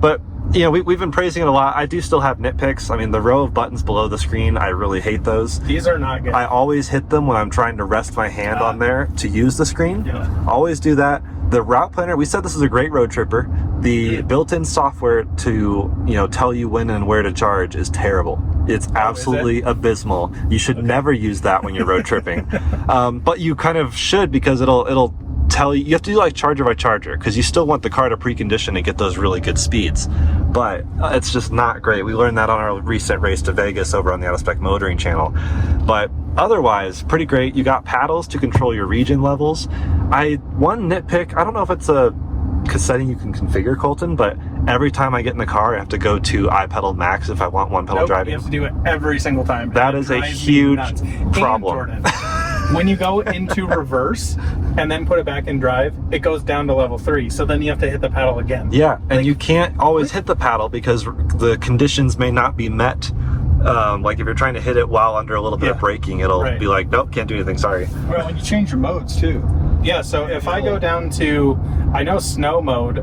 But we've been praising it a lot. I do still have nitpicks. I mean, the row of buttons below the screen, I really hate those. These are not good. I always hit them when I'm trying to rest my hand on there to use the screen. Yeah. Always do that. The route planner, we said this is a great road tripper. The built-in software to, tell you when and where to charge is terrible. It's absolutely abysmal. You should never use that when you're road tripping. But you kind of should, because it'll tell you have to do like charger by charger, because you still want the car to precondition and get those really good speeds. But it's just not great. We learned that on our recent race to Vegas over on the Out of Spec Motoring channel. But otherwise, pretty great. You got paddles to control your regen levels. One nitpick, I don't know if it's a setting you can configure, Coleton, but every time I get in the car, I have to go to iPedal Max if I want one pedal driving. You have to do it every single time. That is a huge problem. When you go into reverse and then put it back in drive, it goes down to level 3. So then you have to hit the paddle again. Yeah, and you can't always hit the paddle because the conditions may not be met. Like if you're trying to hit it while under a little bit of braking, it'll be like, nope, can't do anything, sorry. Well, when you change your modes too. Yeah, so if I go down to, I know snow mode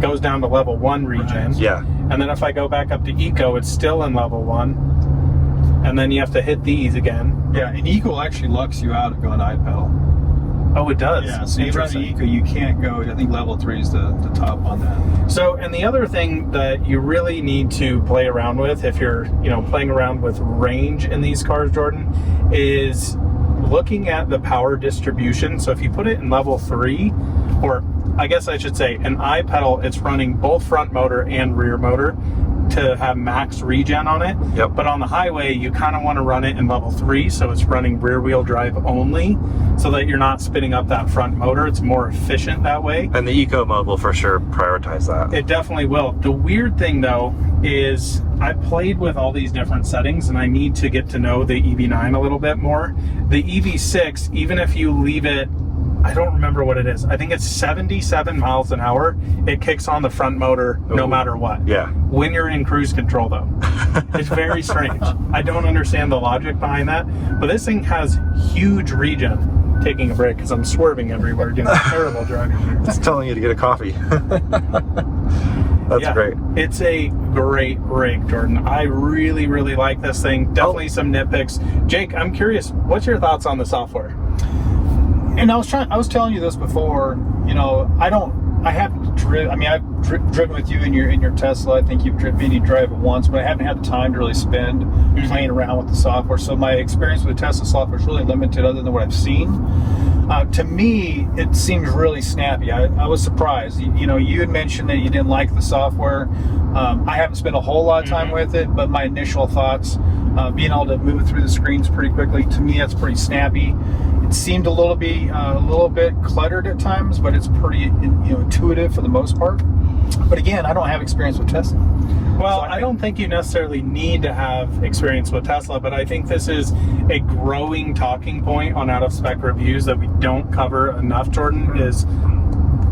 goes down to level 1 regen. Yeah. And then if I go back up to eco, it's still in level 1. And then you have to hit these again. Yeah, and eco actually locks you out of going iPedal. Oh, it does? Yeah, so you run the eco, you can't go, I think level 3 is the top on that. So, and the other thing that you really need to play around with, if you're, playing around with range in these cars, Jordan, is looking at the power distribution. So if you put it in level 3, or I guess I should say an iPedal, it's running both front motor and rear motor to have max regen on it. Yep. But on the highway, you kind of want to run it in level 3, so it's running rear wheel drive only, so that you're not spinning up that front motor. It's more efficient that way. And the eco mode will for sure prioritize that. It definitely will. The weird thing though is I played with all these different settings, and I need to get to know the EV9 a little bit more. The EV6, even if you leave it, I don't remember what it is. I think it's 77 miles an hour. It kicks on the front motor no matter what. Yeah. When you're in cruise control though. It's very strange. I don't understand the logic behind that, but this thing has huge regen. Taking a break because I'm swerving everywhere, doing terrible driving here. It's telling you to get a coffee. That's great. It's a great rig, Jordan. I really, really like this thing. Definitely some nitpicks. Jake, I'm curious, what's your thoughts on the software? And I was telling you this before, you know, I haven't driven, I mean, I've driven with you in your Tesla. I think you've driven, you drive it once, but I haven't had the time to really spend playing around with the software. So my experience with the Tesla software is really limited other than what I've seen. To me, it seems really snappy. I was surprised. You know, you had mentioned that you didn't like the software. I haven't spent a whole lot of time with it, but my initial thoughts, being able to move it through the screens pretty quickly, to me, that's pretty snappy. It seemed a little bit cluttered at times, but it's pretty, you know, intuitive for the most part. But again, I don't have experience with Tesla. Well, I don't think you necessarily need to have experience with Tesla, but I think this is a growing talking point on out-of-spec reviews that we don't cover enough, Jordan, is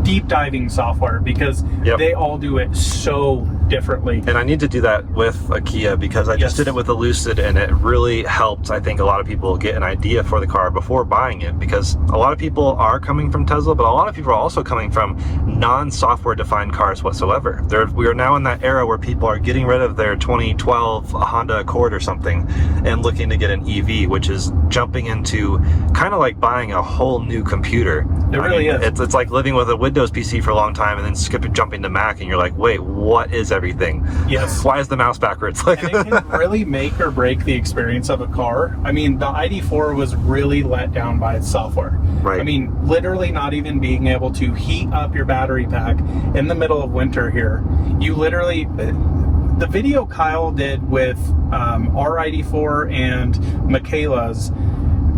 deep diving software, because they all do it so differently. And I need to do that with a Kia because I just did it with a Lucid, and it really helped, I think, a lot of people get an idea for the car before buying it, because a lot of people are coming from Tesla, but a lot of people are also coming from non-software defined cars whatsoever. We are now in that era where people are getting rid of their 2012 Honda Accord or something and looking to get an EV, which is jumping into kind of like buying a whole new computer. It really is. It's like living with a Windows PC for a long time and then jumping to Mac, and you're like, wait, what is everything? Yes. Why is the mouse backwards? Like, and it can really make or break the experience of a car. I mean, the ID.4 was really let down by its software. Right. I mean, literally not even being able to heat up your battery pack in the middle of winter here. You literally, the video Kyle did with our ID.4 and Michaela's,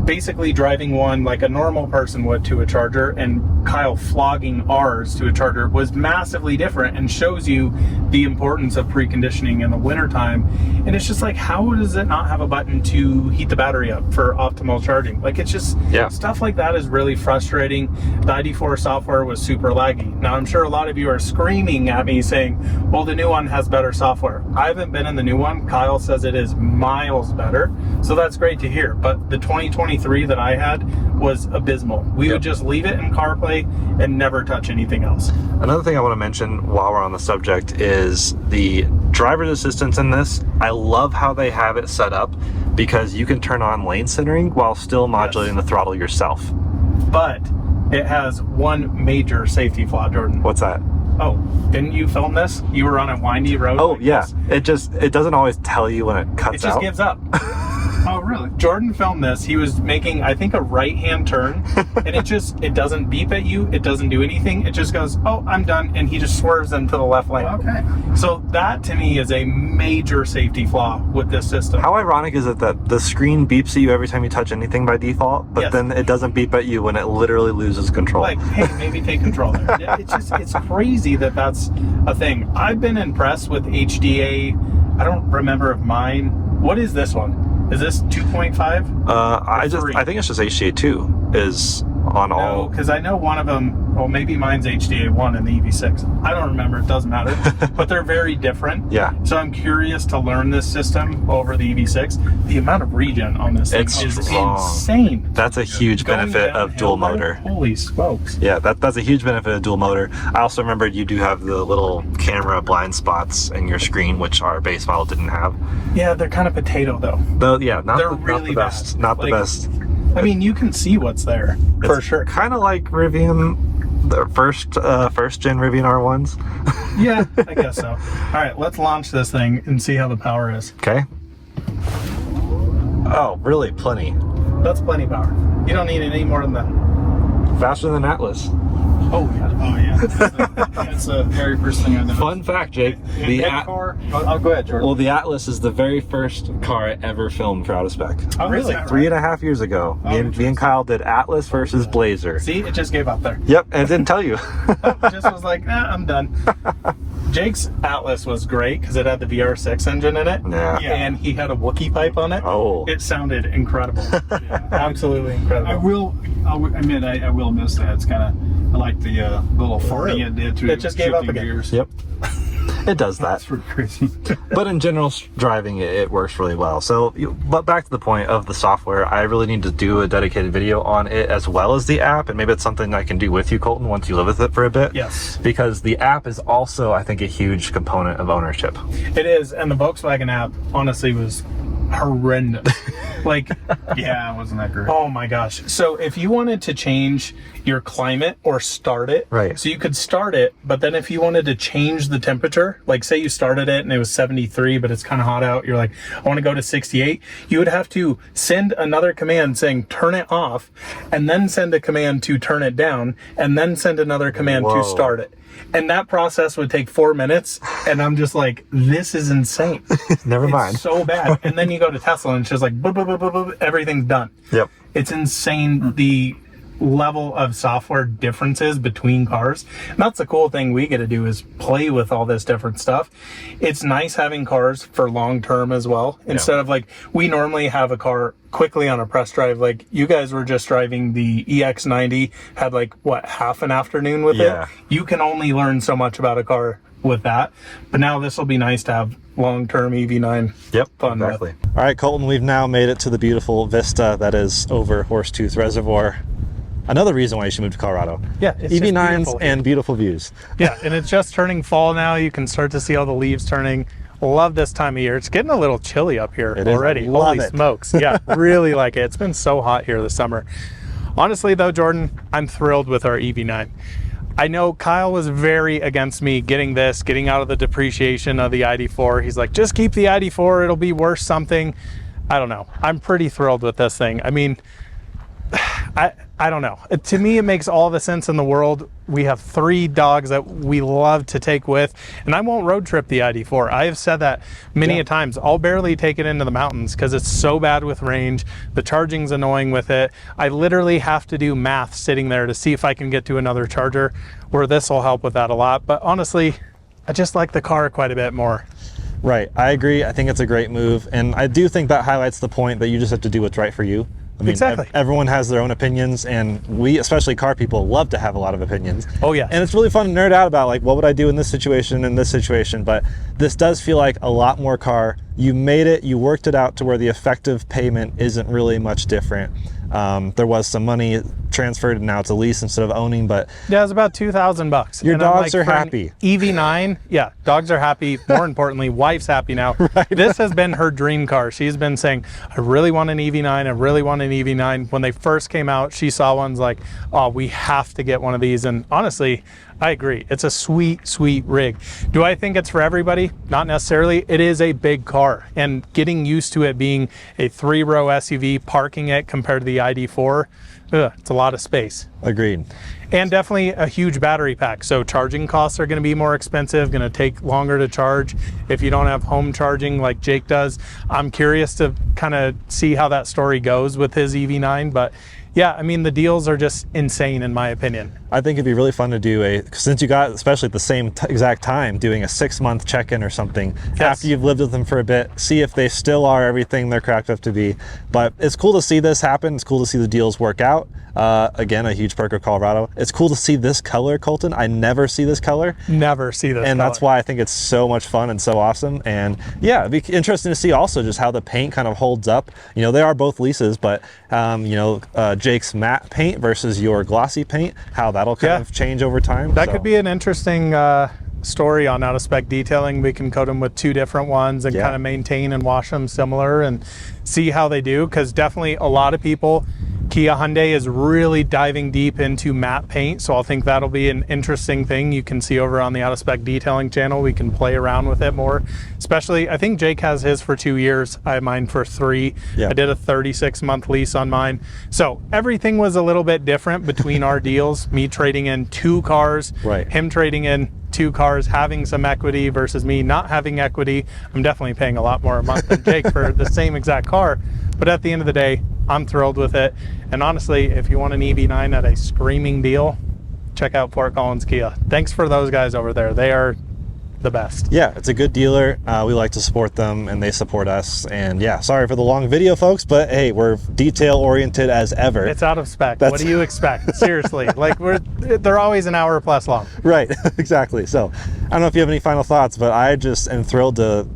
basically driving one like a normal person would to a charger, and Kyle flogging ours to a charger, was massively different and shows you the importance of preconditioning in the wintertime. And it's just like, how does it not have a button to heat the battery up for optimal charging? Like, it's just stuff like that is really frustrating. The ID.4 software was super laggy. Now, I'm sure a lot of you are screaming at me saying, well, the new one has better software. I haven't been in the new one. Kyle says it is miles better, so that's great to hear. But the 2023 that I had was abysmal. We would just leave it in CarPlay and never touch anything else. Another thing I want to mention while we're on the subject is the driver's assistance in this. I love how they have it set up, because you can turn on lane centering while still modulating the throttle yourself. But it has one major safety flaw, Jordan. What's that? Oh, didn't you film this? You were on a windy road. Oh, like yeah. this. It doesn't always tell you when it cuts out. It just gives up. Oh, really? Jordan filmed this. He was making, I think, a right-hand turn, and it doesn't beep at you. It doesn't do anything. It just goes, oh, I'm done, and he just swerves into the left lane. Okay. So that, to me, is a major safety flaw with this system. How ironic is it that the screen beeps at you every time you touch anything by default, but then it doesn't beep at you when it literally loses control? Like, hey, maybe take control there. It's crazy that that's a thing. I've been impressed with HDA. I don't remember if mine. What is this one? Is this 2.5? I think it's just HDA2 is on all. No, because I know one of them, well, maybe mine's HDA1 in the EV6. I don't remember, it doesn't matter. But they're very different. Yeah. So I'm curious to learn this system over the EV6. The amount of regen on this thing is insane. That's a huge benefit of dual motor. Holy smokes. Yeah, that's a huge benefit of dual motor. I also remembered you do have the little camera blind spots in your screen, which our base model didn't have. Yeah, they're kind of potato though. Yeah, not the best. Not the best. I mean, you can see what's there for sure. Kind of like Rivian, the first gen Rivian R1s. Yeah, I guess so. All right, let's launch this thing and see how the power is. Okay. Oh, really? Plenty. That's plenty power. You don't need any more than that. Faster than Atlas. Oh yeah. Oh yeah. That's the very first thing I know. Fun fact, Jake. car. Oh, go ahead, Jordan. Well, the Atlas is the very first car I ever filmed for Out of Spec. Oh, really? 3.5 years ago. Me and Kyle did Atlas versus Blazer. See, it just gave up there. Yep, and it didn't tell you. It just was like, I'm done. Jake's Atlas was great because it had the VR6 engine in it. Yeah. And he had a Wookiee pipe on it. Oh. It sounded incredible. Absolutely incredible. I'll admit, I will miss that. It's kind of, I like the little farting it did through it just gave up again. Gears. Yep. it does that. That's pretty crazy. But in general driving, it works really well. So, but back to the point of the software, I really need to do a dedicated video on it as well as the app, and maybe it's something I can do with you, Colton, once you live with it for a bit. Yes. Because the app is also, I think, a huge component of ownership. It is, and the Volkswagen app honestly was horrendous. Like, Yeah, it wasn't that great. oh my gosh. So if you wanted to change your climate or start it, Right. so you could start it, but then if you wanted to change the temperature, like say you started it and it was 73, but it's kind of hot out, you're like, I want to go to 68, you would have to send another command saying turn it off, and then send a command to turn it down, and then send another command Whoa. to start it. And that process would take 4 minutes, and I'm just like, this is insane. Never mind. It's so bad. And then you go to Tesla and it's just like, boop, boop, boop, boop, boop, everything's done. Yep. It's insane the level of software differences between cars. And that's the cool thing we get to do is play with all this different stuff. It's nice having cars for long term as well. Instead of like, we normally have a car quickly on a press drive. Like you guys were just driving the EX90, had like what, half an afternoon with it. You can only learn so much about a car with that. But now this will be nice to have long-term EV9 fun exactly. with. All right, Colton, we've now made it to the beautiful vista that is over Horsetooth Reservoir. Another reason why you should move to Colorado. Yeah, it's just EV9s beautiful. and beautiful views. Yeah, and it's just turning fall now. You can start to see all the leaves turning. Love this time of year. It's getting a little chilly up here already. Love Holy it. smokes. Yeah, really like it. It's been so hot here this summer. Honestly though, Jordan, I'm thrilled with our EV9. I know Kyle was very against me getting out of the depreciation of the ID.4. He's like, just keep the ID.4, it'll be worth something. I don't know. I'm pretty thrilled with this thing. I mean, I don't know. To me, it makes all the sense in the world. We have 3 dogs that we love to take with, and I won't road trip the ID.4. I have said that many a times. I'll barely take it into the mountains because it's so bad with range. The charging's annoying with it. I literally have to do math sitting there to see if I can get to another charger, where this will help with that a lot. But honestly, I just like the car quite a bit more. Right, I agree. I think it's a great move, and I do think that highlights the point that you just have to do what's right for you. I mean, exactly. Everyone has their own opinions, and we, especially car people, love to have a lot of opinions. Oh yeah. And it's really fun to nerd out about, like, what would I do in this situation, but this does feel like a lot more car. You made it, you worked it out to where the effective payment isn't really much different. There was some money transferred, and now it's a lease instead of owning, but yeah, it's about $2,000. Your and I'm dogs like, are for an happy. EV9, yeah, dogs are happy. More importantly, wife's happy now. Right. This has been her dream car. She's been saying, I really want an EV9. I really want an EV9. When they first came out, she saw ones like, oh, we have to get one of these. And honestly, I agree. It's a sweet, sweet rig. Do I think it's for everybody? Not necessarily. It is a big car, and getting used to it being a 3-row SUV, parking it compared to the ID.4, it's a lot of space. agreed. And definitely a huge battery pack. So charging costs are going to be more expensive, going to take longer to charge if you don't have home charging like Jake does. I'm curious to kind of see how that story goes with his EV9, but yeah, I mean, the deals are just insane in my opinion. I think it'd be really fun to do since you got, especially at the same exact time, doing a 6-month check-in or something after you've lived with them for a bit, see if they still are everything they're cracked up to be. But it's cool to see this happen. It's cool to see the deals work out. Again, a huge perk of Colorado. It's cool to see this color, Colton. I never see this color. Never see this And color. that's why I think it's so much fun and so awesome. And yeah, it'd be interesting to see also just how the paint kind of holds up. You know, they are both leases, but Jake's matte paint versus your glossy paint, how that'll kind of change over time. That could be an interesting story on out of spec detailing. We can coat them with 2 different ones and kind of maintain and wash them similar and see how they do, because definitely a lot of people, Kia Hyundai is really diving deep into matte paint, so I think that'll be an interesting thing you can see over on the out of spec detailing channel. We can play around with it more, especially I think Jake has his for 2 years. I have mine for 3. I did a 36-month lease on mine, so everything was a little bit different between our deals. Me trading in 2 cars, him trading in 2 cars, having some equity versus me not having equity. I'm definitely paying a lot more a month than Jake for the same exact car, but at the end of the day, I'm thrilled with it. And honestly, if you want an EV9 at a screaming deal, check out Fort Collins Kia. Thanks for those guys over there. They are the best. Yeah, it's a good dealer. We like to support them and they support us. And yeah, sorry for the long video, folks, but hey, we're detail oriented as ever. It's out of spec. What do you expect? Seriously, like they're always an hour plus long. Right, exactly. So I don't know if you have any final thoughts, but I just am thrilled to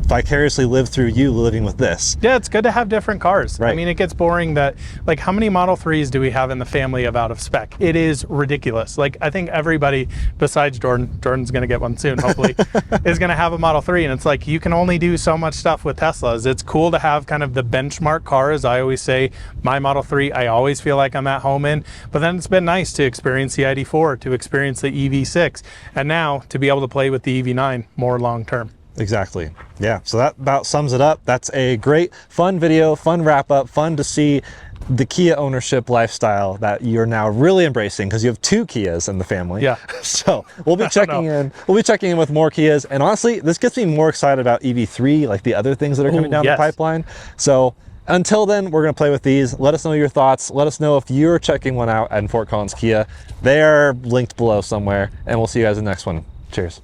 vicariously live through you living with this. Yeah, it's good to have different cars. Right. I mean, it gets boring that, like, how many Model 3s do we have in the family of out of spec? It is ridiculous. Like, I think everybody besides Jordan's gonna get one soon, hopefully, is gonna have a Model 3, and it's like, you can only do so much stuff with Teslas. It's cool to have kind of the benchmark cars. I always say, my Model 3, I always feel like I'm at home in, but then it's been nice to experience the ID.4, to experience the EV6, and now to be able to play with the EV9 more long-term. Exactly. Yeah, so that about sums it up. That's a great, fun video, fun wrap up, fun to see the Kia ownership lifestyle that you're now really embracing because you have 2 Kias in the family. Yeah. So we'll be checking in. We'll be checking in with more Kias. And honestly, this gets me more excited about EV3, like the other things that are coming down the pipeline. So until then, we're going to play with these. Let us know your thoughts. Let us know if you're checking one out at Fort Collins Kia. They are linked below somewhere. And we'll see you guys in the next one. Cheers.